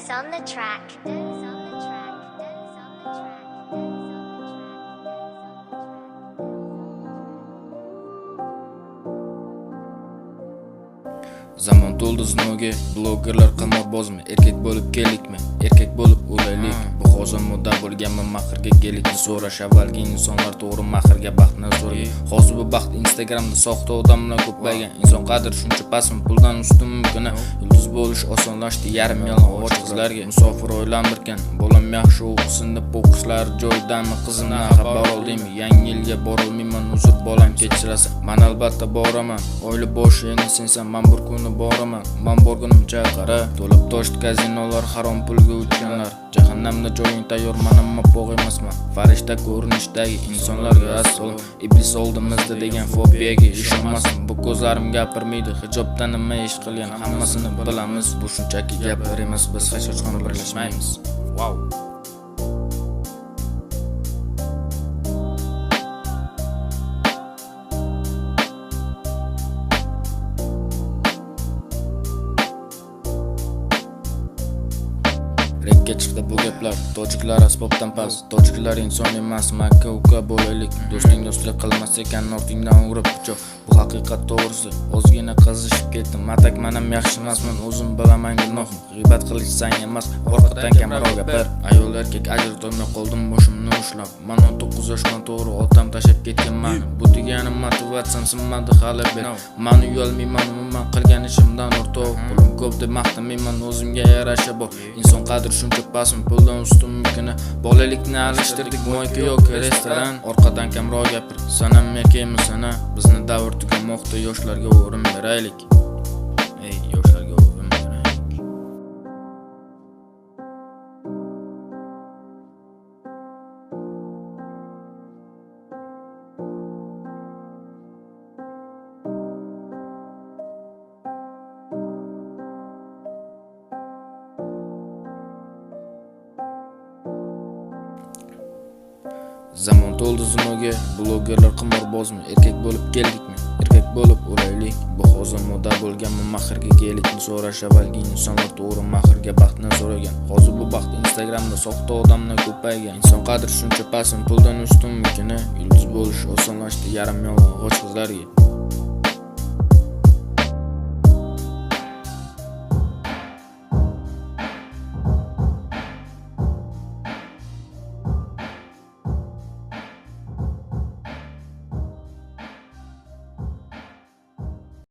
Doze on the track. Zamon to'ldi zinoga, blogerlar qimorbozmi? Erkak bo'lib keldikmi? Erkak bo'lib o'laylik. Bu hozir moda bo'lganmi? Mahrga kelikni so'rash avvalgi insonlar to'g'ri mahrga baxtni so'ragan. Hozir bu baxt Instagramda soxta odamlar ko'paygan. Inson qadri shuncha pastmi? Puldan ustunmikina. Yulduz bo'lish osonlashdi yarim yalang'och qizlarga. Musofir o'ylandirgan, bolam yaxshi o'qisin deb o'qishlari joyidami? Qizimdan xabar oldingmi? Yangi yilga borolmayman, uzr bolam kechirasan. Men albatta boraman. Oila boshi endi sensan, men bir kun boraman. Men borgunimcha qara, to'lib toshdi kazinolar, harom pulga uchganlar. Jahannamda joying tayyor, men ammo bog' emasman. Farishta ko'rinishdagi insonlarga asol iblis oldimizda degan fobiyaga ishonmasdim. Bu ko'zlarim gapirmaydi, hijobdan nima ish qilgan hammasini bilamiz. Bu shunchaki gaplar emas, biz hech qachon birlashmaymiz. Wow. Rekka chiqdi bu gaplar, tojiklar asbobdan past. Tojiklar inson emas, makka uka bo'laylik. Do'sting do'stlik qilmas ekan, ortingdan urib pichoq. Bu haqiqat to'g'risi, ozgina qizishib ketdim. Matak men ham yaxshi emasman, o'zim bilaman gunohim. G'iybat qilishsang emas, orqadan kamroq gapir. Ayol erkak ajratolmay qoldim boshimni ushlab. Men 19 yoshman, to'g'ri otam tashab ketganman. Bu degani motivatsiyam sinmadi hali ber. Men uyalmayman, umuman qilgan ishimdan o'rtoq. Pulim ko'p deb maqtamayman, o'zimga yarasha bor. Inson qadri shuncha pastmi? Puldan ustunmikina. Bolalikni alishtirdik moyka yoki restoran. Orqadan kamroq gapir. Sanam erkakmi sana? Bizni davr tugamoqda, yoshlarga o'rin beraylik. Ey, yoshlarga o'rin beraylik. Zamon to'ldi zinoga, blogerlar qimorbozmi? Erkak bo'lib keldikmi? Erkak bo'lib o'laylik. Bu hozir moda bo'lganmi? Mahrga kelikni so'rash avvalgi insonlar to'g'ri mahrga baxtni so'ragan. Hozir bu baxt Instagramda soxta odamlar ko'paygan. Inson qadri shuncha pastmi? Puldan ustunmikina. Yulduz bo'lish osonlashdi yarim yalang'och qizlarga.